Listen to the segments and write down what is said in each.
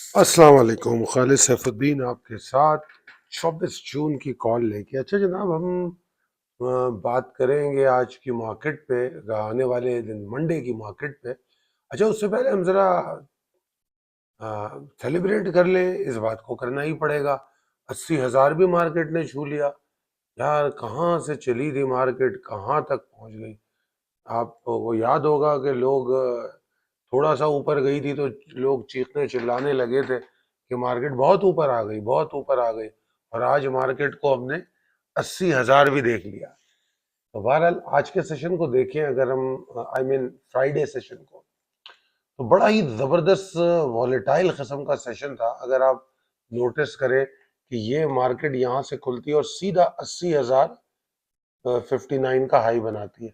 अस्सलाम वालेकुम, खालिद सैफुद्दीन आपके साथ 24 जून की कॉल लेके। अच्छा जनाब, हम बात करेंगे आज की मार्केट पे, आने वाले दिन मंडे की मार्केट पे। अच्छा, उससे पहले हम ज़रा सेलिब्रेट कर ले, इस बात को करना ही पड़ेगा। 80,000 भी मार्केट ने छू लिया। यार, कहाँ से चली थी मार्केट, कहाँ तक पहुँच गई। आपको याद होगा कि लोग थोड़ा सा ऊपर गई थी तो लोग चीखने चिल्लाने लगे थे कि मार्केट बहुत ऊपर आ गई, बहुत ऊपर आ गई। और आज मार्केट को हमने 80,000 भी देख लिया। तो बहरहाल आज के सेशन को देखें, अगर हम आई मीन फ्राइडे सेशन को, तो बड़ा ही जबरदस्त वॉलेटाइल किस्म का सेशन था। अगर आप नोटिस करें कि ये मार्केट यहाँ से खुलती है और सीधा 80,059 का हाई बनाती है,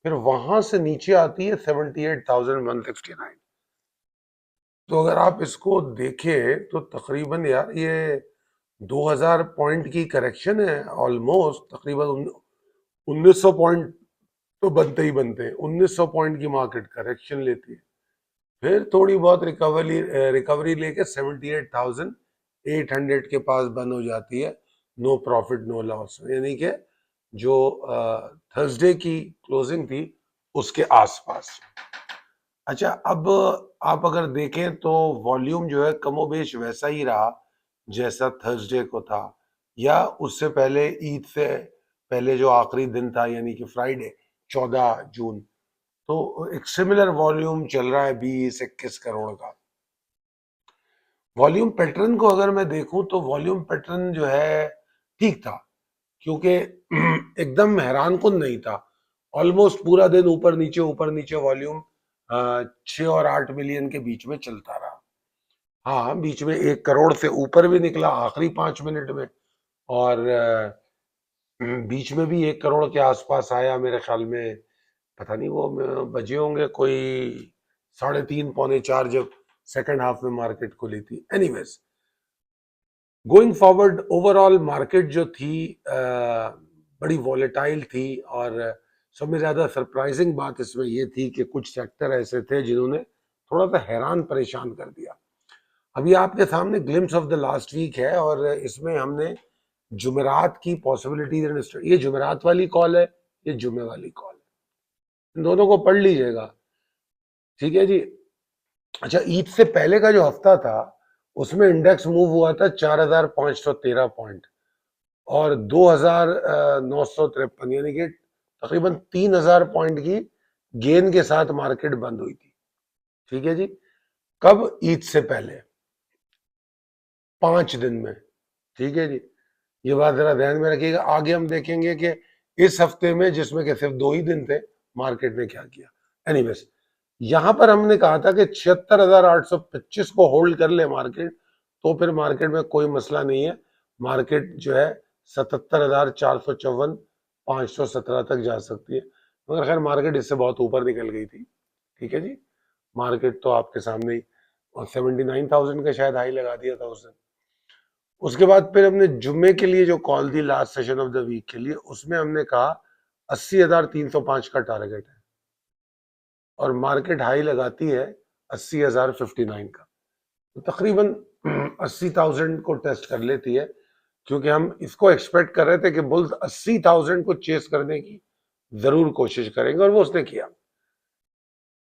फिर वहां से नीचे आती है 78,169। तो अगर आप इसको देखें तो तकरीबन यार ये 2000 पॉइंट की करेक्शन है। ऑलमोस्ट तकरीबन 1900 पॉइंट तो बनते ही बनते हैं। 1900 पॉइंट की मार्केट करेक्शन लेती है, फिर थोड़ी बहुत रिकवरी रिकवरी लेके 78,800 के पास बंद हो जाती है। नो प्रॉफिट नो लॉस, यानी कि जो थर्सडे की क्लोजिंग थी उसके आसपास। अच्छा, अब आप अगर देखें तो वॉल्यूम जो है कमोबेश वैसा ही रहा जैसा थर्सडे को था, या उससे पहले ईद से पहले जो आखिरी दिन था यानी कि फ्राइडे 14 जून। तो एक सिमिलर वॉल्यूम चल रहा है 20-21 करोड़ का। वॉल्यूम पैटर्न को अगर मैं देखूं तो वॉल्यूम पैटर्न जो है ठीक था, क्योंकि एकदम हैरान कुन नहीं था। ऑलमोस्ट पूरा दिन ऊपर नीचे वॉल्यूम 6 और 8 मिलियन के बीच में चलता रहा। हाँ, बीच में 1 करोड़ से ऊपर भी निकला आखिरी 5 मिनट में, और बीच में भी 1 करोड़ के आसपास आया मेरे ख्याल में। पता नहीं वो बजे होंगे कोई 3:30 पौने 4 जब सेकंड हाफ में मार्केट खुली थी। Anyways, going forward overall market जो थी बड़ी वॉलेटाइल थी, और सबसे ज्यादा सरप्राइजिंग बात इसमें यह थी कि कुछ सेक्टर ऐसे थे जिन्होंने थोड़ा सा हैरान परेशान कर दिया। अभी आपके सामने glimpse of the last week है, और इसमें हमने जुमेरात की पॉसिबिलिटीज, ये जुमेरात वाली कॉल है, ये जुमे वाली कॉल है, इन दोनों को पढ़ लीजिएगा। ठीक है जी। अच्छा, ईद से पहले का जो हफ्ता था उसमें इंडेक्स मूव हुआ था 4,513 पॉइंट, और 2,953, यानी कि तकरीबन 3,000 पॉइंट की गेन के साथ मार्केट बंद हुई थी। ठीक है जी। कब? ईद से पहले 5 दिन में। ठीक है जी, ये बात जरा ध्यान में रखिएगा। आगे हम देखेंगे कि इस हफ्ते में, जिसमें कि सिर्फ 2 ही दिन थे, मार्केट ने क्या किया। एनीवेज, यहां पर हमने कहा था कि 76,825 को होल्ड कर ले मार्केट, तो फिर मार्केट में कोई मसला नहीं है। मार्केट जो है 77,454 517 तक जा सकती है। मगर खैर, मार्केट इससे बहुत ऊपर निकल गई थी। ठीक है जी। मार्केट तो आपके सामने ही, और 79,000 का शायद हाई लगा दिया था उसने। उसके बाद फिर हमने जुम्मे के लिए जो कॉल दी last session of the week के लिए, उसमें हमने कहा 80,305 का टारगेट है, और मार्केट हाई लगाती है 80,059 का। तो तकरीबन 80,000 को टेस्ट कर लेती है, क्योंकि हम इसको एक्सपेक्ट कर रहे थे कि बुल्स 80,000 को चेस करने की जरूर कोशिश करेंगे, और वो उसने किया।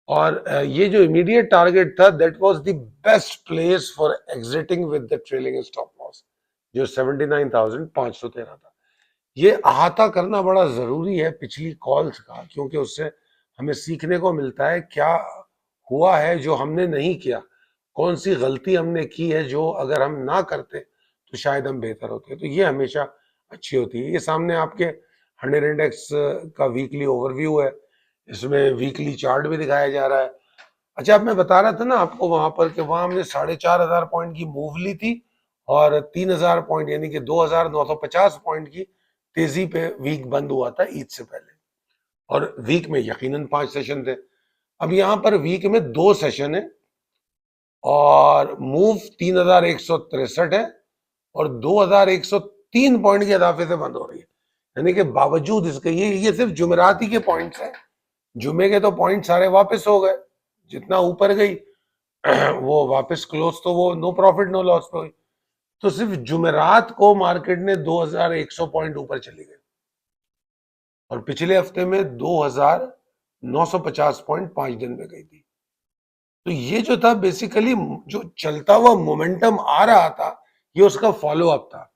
और ये जो इमीडिएट टारगेट था, that was the best place for exiting with the trailing stop loss, जो 79,513 था। ये अहाता करना बड़ा जरूरी है पिछली कॉल्स का, क्योंकि उससे हमें सीखने को मिलता है क्या हुआ है जो हमने नहीं किया, कौन सी गलती हमने की है जो अगर हम ना करते तो शायद हम बेहतर होते। तो ये हमेशा अच्छी होती है। ये सामने आपके 100 इंडेक्स का वीकली ओवरव्यू है, इसमें वीकली चार्ट भी दिखाया जा रहा है। अच्छा, अब मैं बता रहा था ना आपको वहां पर कि वहां हमने 4,500 पॉइंट की मूव ली थी, और 3,000 पॉइंट यानी कि 2,950 पॉइंट की तेजी पे वीक बंद हुआ था ईद से पहले, और वीक में यकीनन 5 सेशन थे। अब यहां पर वीक में 2 सेशन है, और मूव 3,163 है, और 2,103 पॉइंट के इजाफे से बंद हो रही है। यानी कि बावजूद इसके, ये सिर्फ जुमेरात ही के पॉइंट्स हैं। जुमे के तो पॉइंट सारे वापस हो गए, जितना ऊपर गई वो वापस क्लोज, तो वो नो प्रॉफिट नो लॉस पे हुई। तो सिर्फ जुमेरात को मार्केट ने 2100 पॉइंट ऊपर चली गई और पिछले हफ्ते में 2950 पॉइंट 5 दिन में गई थी। तो ये जो था बेसिकली जो चलता हुआ मोमेंटम आ रहा था, ये उसका फॉलो अप था।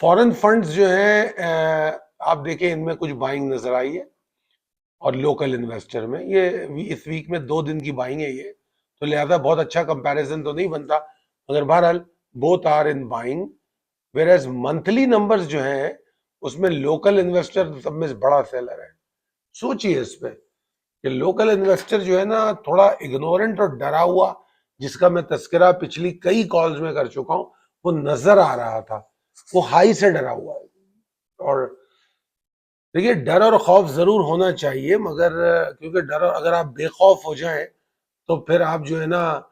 फॉरेन फंड्स जो है आप देखें इनमें कुछ बाइंग नजर आई है और लोकल इन्वेस्टर में ये इस वीक में 2 दिन की बाइंग है ये, तो लिहाजा बहुत अच्छा कंपैरिजन तो नहीं बनता, मगर बहरहाल both are in buying. Whereas monthly numbers जो है उसमें लोकल इन्वेस्टर सब में बड़ा सेलर है। सोचिए इस पे कि लोकल इन्वेस्टर जो है ना थोड़ा इग्नोरेंट और डरा हुआ, जिसका मैं तस्करा पिछली कई कॉल्स में कर चुका हूं, वो नजर आ रहा था। वो हाई से डरा हुआ है। और देखिए डर और खौफ जरूर होना चाहिए, मगर क्योंकि डर और अगर आप बेखौफ हो जाएं तो फिर आप जो है ना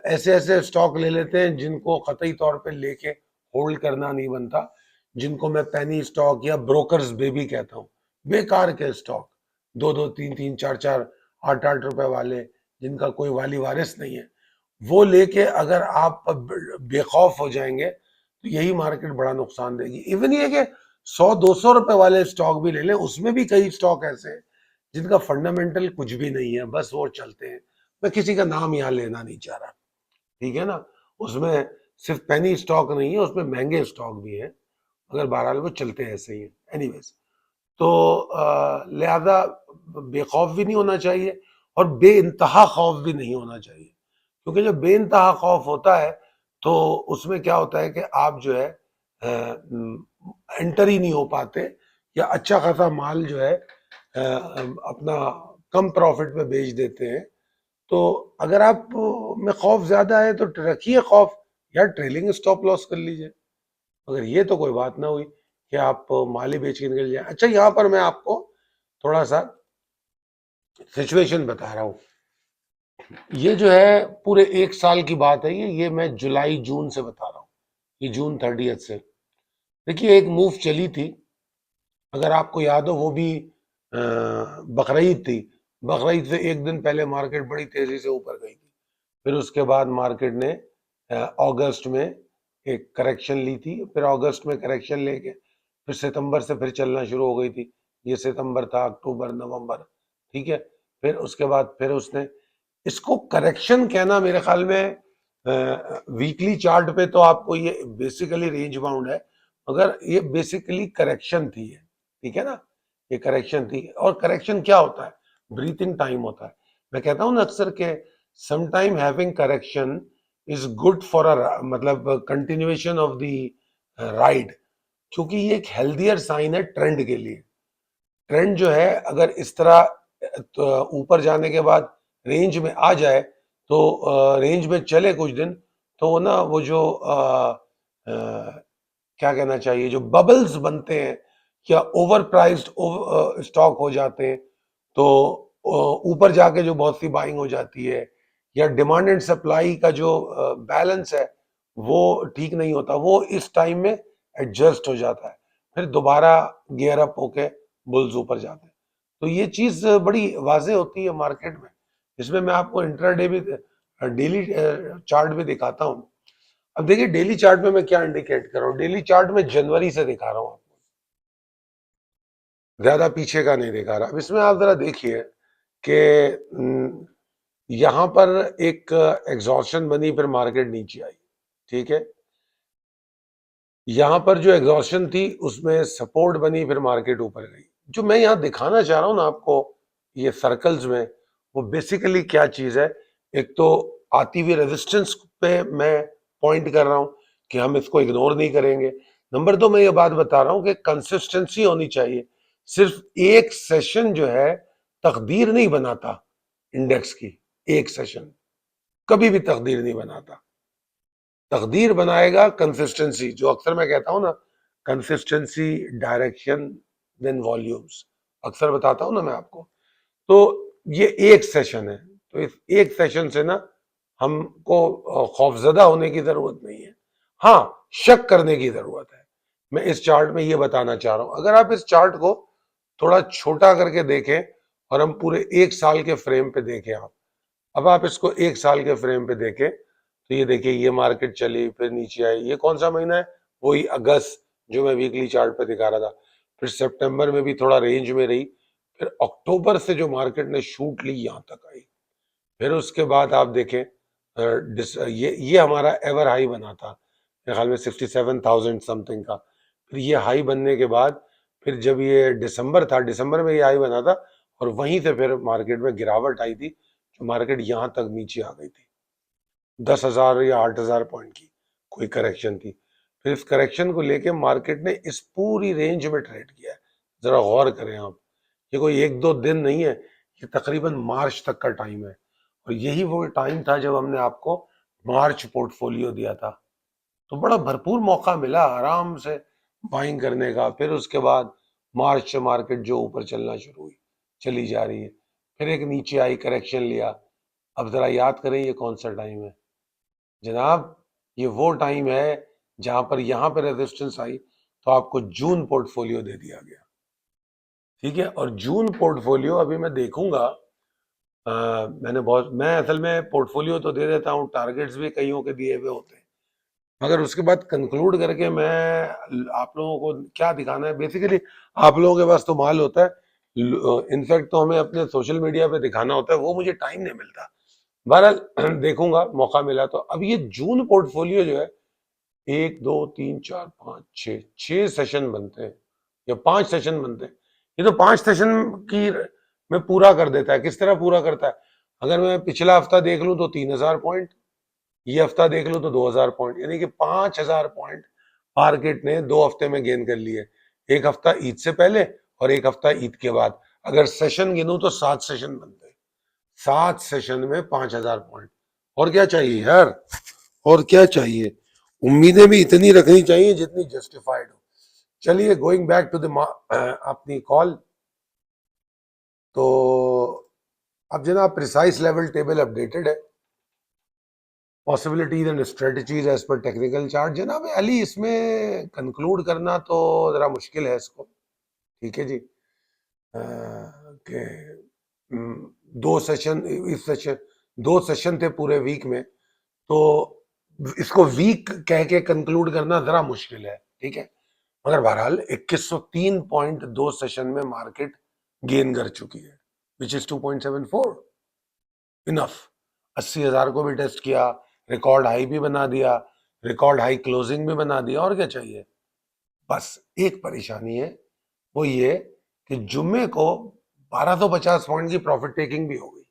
ऐसे ऐसे स्टॉक ले लेते हैं जिनको कतई तौर पे लेके होल्ड करना नहीं बनता, जिनको मैं पेनी स्टॉक या ब्रोकर्स बेबी कहता हूँ। बेकार के स्टॉक, 2-2, 3-3, 4-4, 8-8 रुपए वाले, जिनका कोई वाली वारिस नहीं है, वो लेके अगर आप बेखौफ हो जाएंगे तो यही मार्केट बड़ा नुकसान देगी। इवन ये कि 100-200 रुपए वाले स्टॉक भी ले लें, उसमें भी कई स्टॉक ऐसे हैं जिनका फंडामेंटल कुछ भी नहीं है, बस वो चलते हैं। मैं किसी का नाम यहाँ लेना नहीं चाह रहा, ठीक है ना। उसमें सिर्फ पेनी स्टॉक नहीं है, उसमें महंगे स्टॉक भी है, मगर बहरहाल वो चलते ऐसे ही है। एनीवेज, तो लिहाजा बेखौफ भी नहीं होना चाहिए और बेइंतहा खौफ भी नहीं होना चाहिए, क्योंकि जब बेइंतहा खौफ होता है तो उसमें क्या होता है कि आप जो है एंटर ही नहीं हो पाते, या अच्छा खासा माल जो है अपना कम प्रॉफिट पे बेच देते हैं। तो अगर आप में खौफ ज्यादा है तो रखिए खौफ, या ट्रेलिंग स्टॉप लॉस कर लीजिए, मगर ये तो कोई बात ना हुई कि आप माल ही बेच के निकल जाए। अच्छा, यहाँ पर मैं आपको थोड़ा सा सिचुएशन बता रहा हूँ। ये जो है पूरे 1 साल की बात है, ये मैं जुलाई जून से बता रहा हूँ, ये जून 30 से। देखिए एक मूव चली थी, अगर आपको याद हो, वो भी बकरीद थी। बकरीद से 1 दिन पहले मार्केट बड़ी तेजी से ऊपर गई थी, फिर उसके बाद मार्केट ने अगस्त में एक करेक्शन ली थी, फिर अगस्त में करेक्शन लेके फिर सितंबर से फिर चलना शुरू हो गई थी। ये सितंबर था, अक्टूबर, नवंबर, ठीक है। फिर उसके बाद फिर उसने, इसको करेक्शन कहना मेरे ख्याल में वीकली चार्ट पे तो आपको ये बेसिकली रेंज बाउंड है, मगर ये बेसिकली करेक्शन थी, ठीक है ना। ये करेक्शन थी, और करेक्शन क्या होता है, ब्रीथिंग टाइम होता है। मैं कहता हूँ ना अक्सर के sometime having correction is good for a मतलब कंटिन्यूएशन ऑफ द राइड, क्योंकि ये एक हेल्दियर साइन है ट्रेंड के लिए। ट्रेंड जो है अगर इस तरह ऊपर जाने के बाद रेंज में आ जाए तो रेंज में चले कुछ दिन, तो ना वो जो क्या कहना चाहिए, जो बबल्स बनते हैं या ओवर प्राइस्ड स्टॉक हो जाते हैं, तो ऊपर जाके जो बहुत सी बाइंग हो जाती है, या डिमांड एंड सप्लाई का जो बैलेंस है वो ठीक नहीं होता, वो इस टाइम में एडजस्ट हो जाता है, फिर दोबारा गियर अप होके बुल्स ऊपर जाते हैं। तो ये चीज बड़ी वाजे होती है मार्केट में। इसमें मैं आपको इंट्राडे भी, डेली चार्ट भी दिखाता हूँ। अब देखिए डेली चार्ट में मैं क्या इंडिकेट कर रहा हूँ, डेली चार्ट में जनवरी से दिखा रहा हूँ आपको, ज्यादा पीछे का नहीं दिखा रहा। अब इसमें आप जरा देखिए कि यहां पर एक एग्जॉर्शन बनी, फिर मार्केट नीचे आई, ठीक है। यहां पर जो एग्जॉर्शन थी उसमें सपोर्ट बनी, फिर मार्केट ऊपर गई। जो मैं यहां दिखाना चाह रहा हूं ना आपको, ये सर्कल्स में, वो बेसिकली क्या चीज है, एक तो आती हुई रेजिस्टेंस पे मैं पॉइंट कर रहा हूं कि हम इसको इग्नोर नहीं करेंगे। नंबर 2, मैं ये बात बता रहा हूं कि कंसिस्टेंसी होनी चाहिए। सिर्फ एक सेशन जो है तकदीर नहीं बनाता इंडेक्स की, एक सेशन कभी भी तकदीर नहीं बनाता। तकदीर बनाएगा कंसिस्टेंसी, जो अक्सर मैं कहता हूं ना, कंसिस्टेंसी, डायरेक्शन, देन वॉल्यूम्स, अक्सर बताता हूं ना मैं आपको। तो ये एक सेशन है, तो इस एक सेशन से ना हमको खौफजदा होने की जरूरत नहीं है, हाँ शक करने की जरूरत है। मैं इस चार्ट में ये बताना चाह रहा हूं। अगर आप इस चार्ट को थोड़ा छोटा करके देखें और हम पूरे 1 साल के फ्रेम पे देखें आप, अब आप इसको 1 साल के फ्रेम पे देखें तो ये देखिए ये मार्केट चली फिर नीचे आई, ये कौन सा महीना है, वही अगस्त जो मैं वीकली चार्ट पे दिखा रहा था। फिर सितंबर में भी थोड़ा रेंज में रही, फिर अक्टूबर से जो मार्केट ने शूट ली यहां तक आई, फिर उसके बाद आप देखें ये हमारा एवर हाई बना था मेरे ख्याल में 67,000 समथिंग का। फिर ये हाई बनने के बाद फिर जब ये दिसंबर था, दिसंबर में ये हाई बना था और वहीं से फिर मार्केट में गिरावट आई थी, जो मार्केट यहां तक नीचे आ गई थी, 10,000 या 8,000 पॉइंट की कोई करेक्शन थी। फिर इस करेक्शन को लेके मार्केट ने इस पूरी रेंज में ट्रेड किया है। जरा गौर करें आप, ये कोई 1-2 दिन नहीं है, ये तकरीबन मार्च तक का टाइम है और यही वो टाइम था जब हमने आपको मार्च पोर्टफोलियो दिया था। तो बड़ा भरपूर मौका मिला आराम से बाइंग करने का। फिर उसके बाद मार्च से मार्केट जो ऊपर चलना शुरू हुई, चली जा रही है, फिर एक नीचे आई, करेक्शन लिया। अब जरा याद करें ये कौन सा टाइम है जनाब, ये वो टाइम है जहां पर यहां पर रेजिस्टेंस आई तो आपको जून पोर्टफोलियो दे दिया गया, ठीक है। और जून पोर्टफोलियो अभी मैं देखूंगा, मैं असल में पोर्टफोलियो तो दे देता हूँ, टारगेट्स भी कईयों के दिए हुए होते हैं, मगर उसके बाद कंक्लूड करके मैं आप लोगों को क्या दिखाना है, बेसिकली आप लोगों के पास तो माल होता है, इनफैक्ट तो हमें अपने सोशल मीडिया पे दिखाना होता है, वो मुझे टाइम नहीं मिलता। बहरहाल देखूंगा मौका मिला तो। अब ये जून पोर्टफोलियो जो है 1 2 3 4 5 6 सेशन बनते हैं या 5 सेशन बनते हैं, ये तो 5 सेशन की में पूरा कर देता है। किस तरह पूरा करता है, अगर मैं पिछला हफ्ता देख लूं तो 3,000 पॉइंट, ये हफ्ता देख लो तो 2,000 पॉइंट, यानी कि 5,000 पॉइंट मार्केट ने 2 हफ्ते में गेन कर लिए। एक हफ्ता ईद से पहले और एक हफ्ता ईद के बाद। अगर सेशन गिनूं तो 7 सेशन बनते हैं, 7 सेशन में 5,000 पॉइंट। और क्या चाहिए यार, और क्या चाहिए, उम्मीदें भी इतनी रखनी चाहिए जितनी जस्टिफाइड हो। चलिए गोइंग बैक टू द अपनी कॉल, तो अब जनाब प्रिसाइज लेवल टेबल अपडेटेड है, possibilities and strategies as per technical chart. जनाब अली इसमें कंक्लूड करना तो जरा मुश्किल है इसको, ठीक है जी। के 2 सेशन, इस सेशन 2 सेशन थे पूरे वीक में, तो इसको वीक कह के कंक्लूड करना जरा मुश्किल है, ठीक है। मगर बहरहाल 2103 पॉइंट 2 सेशन में मार्केट गेन कर चुकी है, विच इज 2.74 इनफ। 80,000 को भी टेस्ट किया, रिकॉर्ड हाई भी बना दिया, रिकॉर्ड हाई क्लोजिंग भी बना दिया, और क्या चाहिए। बस एक परेशानी है, वो ये कि जुम्मे को 1250 पॉइंट की प्रॉफिट टेकिंग भी हो गई।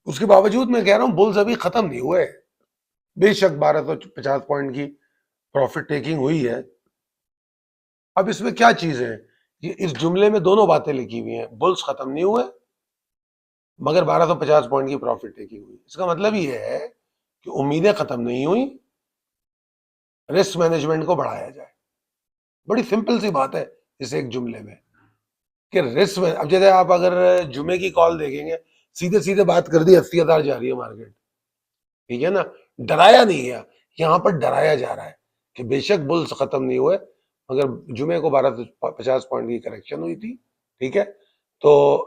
उसके बावजूद मैं कह रहा हूं बुल्स अभी खत्म नहीं हुए। बेशक 1250 पॉइंट की प्रॉफिट टेकिंग हुई है। अब इसमें क्या चीज है कि इस जुमले में दोनों बातें लिखी हुई हैं, बुल्स खत्म नहीं हुए मगर 1250 पॉइंट की प्रॉफिट टेकिंग हुई। इसका मतलब ये है कि उम्मीदें खत्म नहीं हुई, रिस्क मैनेजमेंट को बढ़ाया जाए। बड़ी सिंपल सी बात है इस एक जुमले में कि रिस्क में। अब जैसे आप अगर जुमे की कॉल देखेंगे, सीधे सीधे बात कर दी 80,000 जा रही है मार्केट, ठीक है ना, डराया नहीं गया। यहां पर डराया जा रहा है कि बेशक बुल्स खत्म नहीं हुए मगर जुमे को 1250 पॉइंट की करेक्शन हुई थी, ठीक है। तो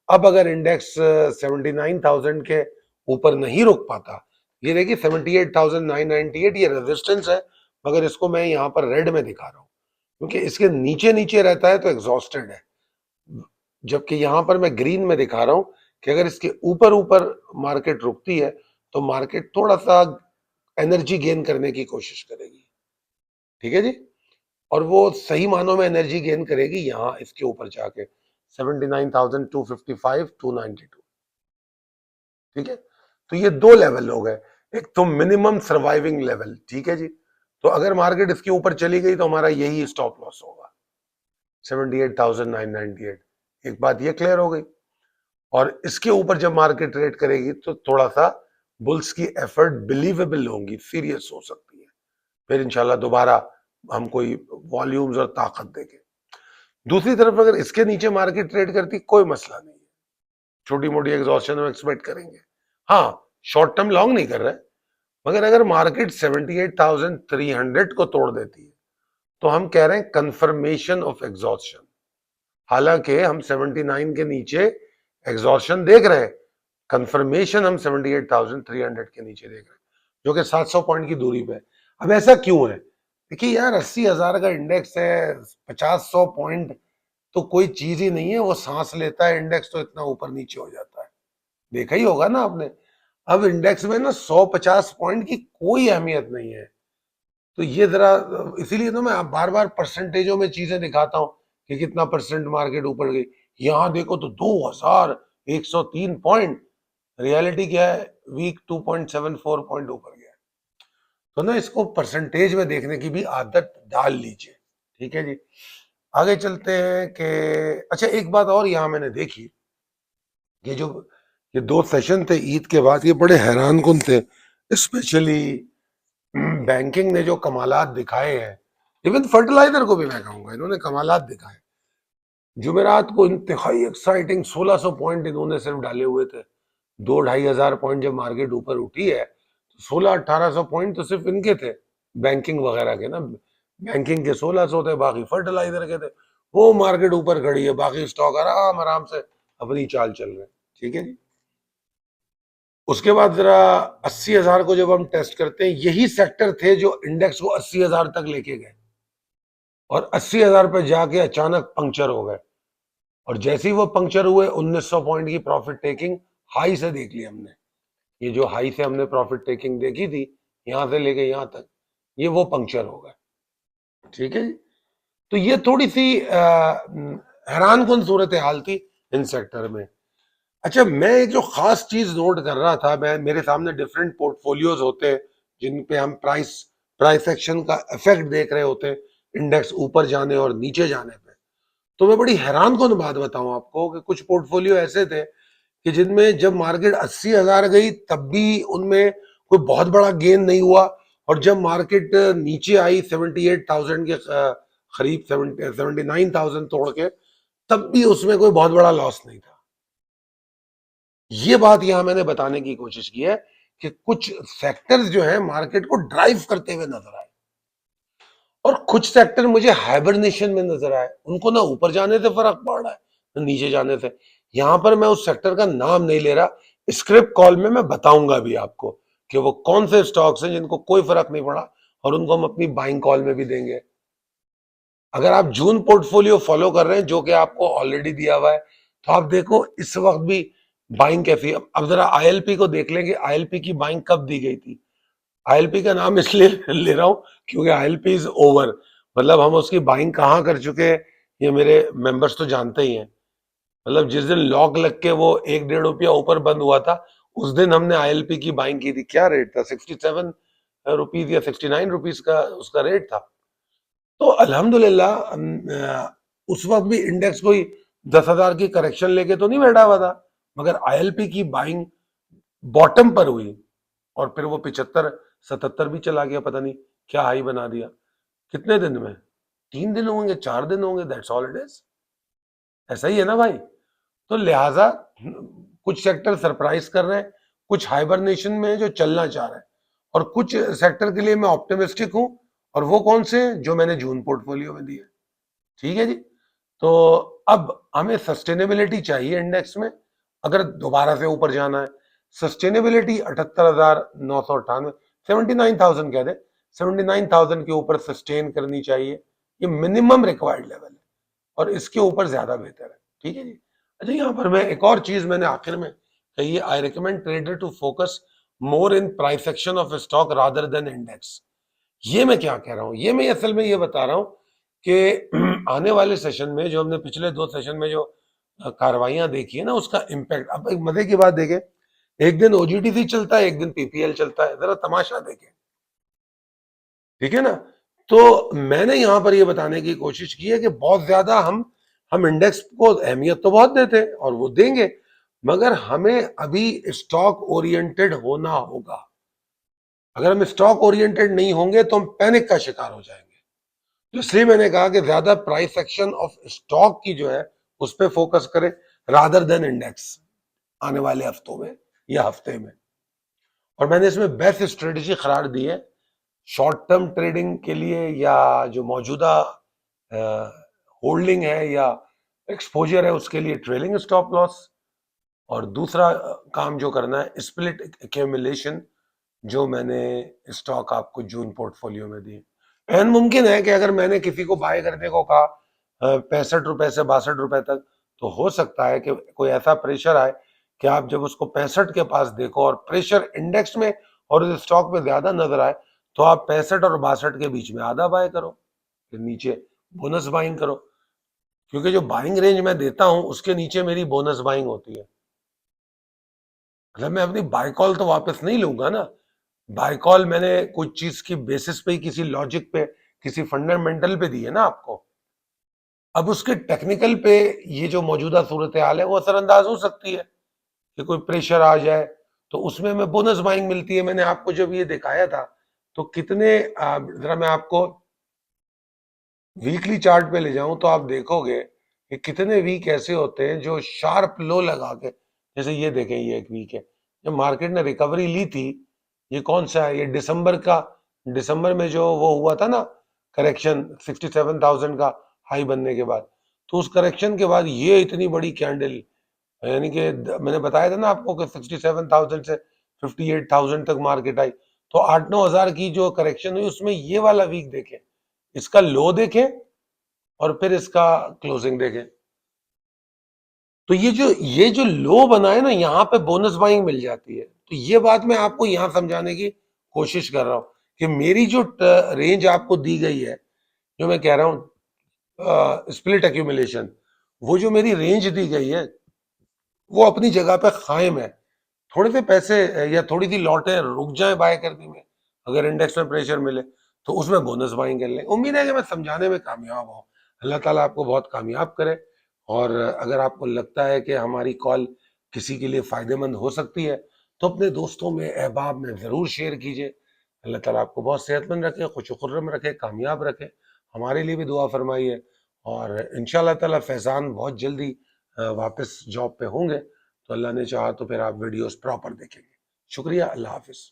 अब अगर इंडेक्स 79,000 के ऊपर नहीं रुक पाता, ये देखिए 78,998 ये रेजिस्टेंस है, मगर इसको मैं यहाँ पर रेड में दिखा रहा हूँ क्योंकि इसके नीचे नीचे रहता है तो एग्जॉस्टेड है, जबकि यहां पर मैं ग्रीन में दिखा रहा हूं कि अगर इसके ऊपर ऊपर मार्केट रुकती है तो मार्केट थोड़ा सा एनर्जी गेन करने की कोशिश करेगी, ठीक है जी। और वो सही मानों में एनर्जी गेन करेगी यहां इसके ऊपर जाके 79,255 292, ठीक है। तो ये 2 लेवल हो गए, एक तो मिनिमम सर्वाइविंग लेवल, ठीक है जी। तो अगर मार्केट इसके ऊपर चली गई तो हमारा यही स्टॉप लॉस होगा 78,998। एक बात ये क्लियर हो गई। और इसके ऊपर जब मार्केट ट्रेड करेगी तो थोड़ा सा बुल्स की एफर्ट बिलीवेबल होंगी, सीरियस हो सकती है, फिर इंशाल्लाह दोबारा हम कोई वॉल्यूम्स और ताकत देंगे। दूसरी तरफ अगर इसके नीचे मार्केट ट्रेड करती कोई मसला नहीं है, छोटी मोटी एग्जॉस्शन हम एक्सपेक्ट करेंगे। हाँ, शॉर्ट टर्म लॉन्ग नहीं कर रहे, मगर अगर मार्केट 78,300 को तोड़ देती है तो हम कह रहे हैं कंफर्मेशन ऑफ एग्जॉस्शन। हालांकि हम 79 के नीचे एग्जॉर्शन देख रहे हैं कंफर्मेशन हम 78,300 के नीचे देख रहे हैं, जो कि 700 पॉइंट की दूरी पे है। अब ऐसा क्यों है? देखिए यार, 80,000 का इंडेक्स है, 50-100 पॉइंट तो कोई चीज ही नहीं है, वो सांस लेता है इंडेक्स तो इतना ऊपर नीचे हो जाता है, देखा ही होगा ना आपने। अब इंडेक्स में ना 100-50 पॉइंट की कोई अहमियत नहीं है। तो ये जरा, इसीलिए तो मैं बार बार परसेंटेजों में चीजें दिखाता हूं कि कितना परसेंट मार्केट ऊपर गई। यहां देखो तो 2103 पॉइंट, रियलिटी क्या है, वीक 2.74 पॉइंट ऊपर गया। तो ना इसको परसेंटेज में देखने की भी आदत डाल लीजिए, ठीक है जी। आगे चलते हैं कि अच्छा, एक बात और यहां मैंने देखी, ये जो ये 2 सेशन थे ईद के बाद, ये बड़े हैरान कुन थे। स्पेशली बैंकिंग ने जो कमालात दिखाए हैं, इवन फर्टिलाइजर को भी मैं कहूंगा इन्होंने कमालात दिखाए। जुमेरात को इंतहाई एक्साइटिंग 1600 पॉइंट इन्होंने सिर्फ डाले हुए थे। 2-2,500 पॉइंट जब मार्केट ऊपर उठी है, तो 1600-1800 पॉइंट तो सिर्फ इनके थे, बैंकिंग वगैरह के ना। बैंकिंग के 1600 थे, बाकी फर्टिलाइजर के थे। वो मार्केट ऊपर खड़ी है, बाकी स्टॉक आराम आराम से अपनी चाल चल रहे हैं, ठीक है जी। उसके बाद जरा 80,000 को जब हम टेस्ट करते हैं, यही सेक्टर थे जो इंडेक्स को 80,000 तक लेके गए, और 80,000 पे जाके अचानक पंक्चर हो गए। और जैसे ही वो पंक्चर हुए, 1900 पॉइंट की प्रॉफिट टेकिंग हाई से देख ली हमने। ये जो हाई से हमने प्रॉफिट टेकिंग देखी थी, यहां से लेके यहां तक, ये वो पंक्चर हो गए, ठीक है जी। तो ये थोड़ी सी हैरान कुन सूरत हाल थी इन सेक्टर में। अच्छा, मैं एक जो खास चीज नोट कर रहा था, मैं मेरे सामने डिफरेंट पोर्टफोलियोज होते हैं जिन पे हम प्राइस प्राइस एक्शन का इफेक्ट देख रहे होते हैं, इंडेक्स ऊपर जाने और नीचे जाने पे। तो मैं बड़ी हैरान कुन बात बताऊं आपको कि कुछ पोर्टफोलियो ऐसे थे कि जिनमें जब मार्केट 80,000 गई तब भी उनमें कोई बहुत बड़ा गेन नहीं हुआ, और जब मार्केट नीचे आई 78,000 के करीब, 79,000 तोड़ के, तब भी उसमें कोई बहुत बड़ा लॉस नहीं था। ये बात यहां मैंने बताने की कोशिश की है कि कुछ सेक्टर्स जो है मार्केट को ड्राइव करते हुए नजर आए, और कुछ सेक्टर मुझे हाइबरनेशन में नजर आए, उनको ना ऊपर जाने से फर्क पड़ रहा है ना नीचे जाने से। यहां पर मैं उस सेक्टर का नाम नहीं ले रहा, स्क्रिप्ट कॉल में मैं बताऊंगा भी आपको कि वो कौन से स्टॉक्स हैं जिनको कोई फर्क नहीं पड़ा, और उनको हम अपनी बाइंग कॉल में भी देंगे। अगर आप जून पोर्टफोलियो फॉलो कर रहे हैं, जो कि आपको ऑलरेडी दिया हुआ है, तो आप देखो इस वक्त भी बाइंग कैसी है। अब जरा आईएलपी को देख लेंगे, आईएलपी की बाइंग कब दी गई थी। आईएलपी का नाम इसलिए ले रहा हूं क्योंकि आईएलपी इज ओवर, मतलब हम उसकी बाइंग कहाँ कर चुके हैं, ये मेरे मेंबर्स तो जानते ही हैं। मतलब जिस दिन लॉक लग के वो 1-1.5 रुपया ऊपर बंद हुआ था, उस दिन हमने आईएलपी की बाइंग की थी। क्या रेट था, 67 रुपीज या 69 रुपीज का उसका रेट था। तो अल्हम्दुलिल्लाह उस वक्त भी इंडेक्स कोई 10,000 की करेक्शन लेके तो नहीं बैठा हुआ था, मगर आईएलपी की बाइंग बॉटम पर हुई, और फिर वो 75-77 भी चला गया, पता नहीं क्या हाई बना दिया। कितने दिन में, 3 दिन होंगे, 4 दिन होंगे, दैट्स ऑल इट इज। ऐसा ही है ना भाई। तो लिहाजा कुछ सेक्टर सरप्राइज कर रहे हैं, कुछ हाइबरनेशन में जो चलना चाह रहे हैं, और कुछ सेक्टर के लिए मैं ऑप्टिमिस्टिक हूं, और वो कौन से हैं जो मैंने जून पोर्टफोलियो में दिए, ठीक है जी। तो अब हमें सस्टेनेबिलिटी चाहिए इंडेक्स में, अगर दोबारा से ऊपर जाना है। सस्टेनेबिलिटी 78,998, 79,000 कह दे, 79,000 के ऊपर सस्टेन करनी चाहिए, ये मिनिमम रिक्वायर्ड लेवल है, और इसके ऊपर ज्यादा बेहतर है, ठीक है जी। अच्छा, यहाँ पर मैं एक और चीज मैंने आखिर में कही है, I recommend trader to focus more in price action of stock rather than index. ये मैं क्या कह रहा हूं, ये मैं असल में ये बता रहा हूं कि आने वाले सेशन में, जो हमने पिछले 2 सेशन में जो कार्रवाइयां देखी है ना, उसका इम्पैक्ट। अब एक मजे की बात देखें, एक दिन ओजीटीसी चलता है, एक दिन पीपीएल चलता है, जरा तमाशा देखें, ठीक है ना। तो मैंने यहां पर ये बताने की कोशिश की है कि बहुत ज्यादा हम इंडेक्स को अहमियत तो बहुत देते हैं, और वो देंगे, मगर हमें अभी स्टॉक ओरिएंटेड होना होगा। अगर हम स्टॉक ओरिएंटेड नहीं होंगे तो हम पैनिक का शिकार हो जाएंगे। तो इसलिए मैंने कहा कि ज्यादा प्राइस एक्शन ऑफ स्टॉक की जो है उस पर फोकस करें रादर देन इंडेक्स आने वाले हफ्तों में या हफ्ते में। और मैंने इसमें बेस्ट स्ट्रेटेजी करार दी है शॉर्ट टर्म ट्रेडिंग के लिए, या जो मौजूदा होल्डिंग है या एक्सपोजर है उसके लिए ट्रेलिंग स्टॉप लॉस, और दूसरा काम जो करना है स्प्लिट एक्यूमुलेशन, जो मैंने स्टॉक आपको जून पोर्टफोलियो में दी। एन मुमकिन है कि अगर मैंने किसी को बाय करने को कहा 65 रुपए से 62 रुपए तक, तो हो सकता है कि कोई ऐसा प्रेशर आए कि आप जब उसको 65 के पास देखो और प्रेशर इंडेक्स में और उस स्टॉक में ज्यादा नजर आए, तो आप 65 और 62 के बीच में आधा बाय करो, फिर नीचे बोनस बाइंग करो, क्योंकि जो बाइंग रेंज मैं देता हूं उसके नीचे मेरी बोनस बाइंग होती है। मतलब मैं अपनी बाय कॉल तो वापस नहीं लूंगा ना। बाय कॉल मैंने कुछ चीज की बेसिस पे, किसी लॉजिक पे, किसी फंडामेंटल पे दी है ना आपको। अब उसके टेक्निकल पे ये जो मौजूदा सूरत हाल है वो असरअंदाज हो सकती है कि कोई प्रेशर आ जाए, तो उसमें मैं बोनस बाइंग मिलती है। मैंने आपको जब ये दिखाया था तो कितने जरा मैं आपको वीकली चार्ट पे ले जाऊं तो आप देखोगे कि कितने वीक ऐसे होते हैं जो शार्प लो लगा के, जैसे ये देखें, ये एक वीक है जब मार्केट ने रिकवरी ली थी। ये कौन सा है? ये दिसंबर का। दिसंबर में जो वो हुआ था ना, करेक्शन 67,000 का हाई बनने के बाद, तो उस करेक्शन के बाद ये इतनी बड़ी कैंडल, यानी कि मैंने बताया था ना आपको कि 67,000 से 58,000 तक मार्केट आई, तो 8-9 हजार की जो करेक्शन हुई उसमें ये वाला वीक देखें, इसका लो देखें और फिर इसका क्लोजिंग देखें। तो ये जो लो बना है ना, यहां पे बोनस बाइंग मिल जाती है। तो ये बात मैं आपको यहां समझाने की कोशिश कर रहा हूं कि मेरी जो रेंज आपको दी गई है, जो मैं कह रहा हूं स्प्लिट एक्यूमुलेशन, वो जो मेरी रेंज दी गई है वो अपनी जगह पे कायम है। थोड़े से पैसे या थोड़ी सी लौटे रुक जाए बाय करने में, अगर इंडेक्स में प्रेशर मिले तो उसमें बोनस बाइंग कर लें। उम्मीद है कि मैं समझाने में कामयाब हूँ। अल्लाह ताला आपको बहुत कामयाब करे। और अगर आपको लगता है कि हमारी कॉल किसी के लिए फायदेमंद हो सकती है, तो अपने दोस्तों में, अहबाब में जरूर शेयर कीजिए। अल्लाह ताला आपको बहुत सेहतमंद रखे, खुश खुर्रम रखे, कामयाब रखे। हमारे लिए भी दुआ फरमाइए। और इंशाल्लाह ताला फैजान बहुत जल्दी वापस जॉब पे होंगे, तो अल्लाह ने चाहा तो फिर आप वीडियोस प्रॉपर देखेंगे। शुक्रिया, अल्लाह हाफिज।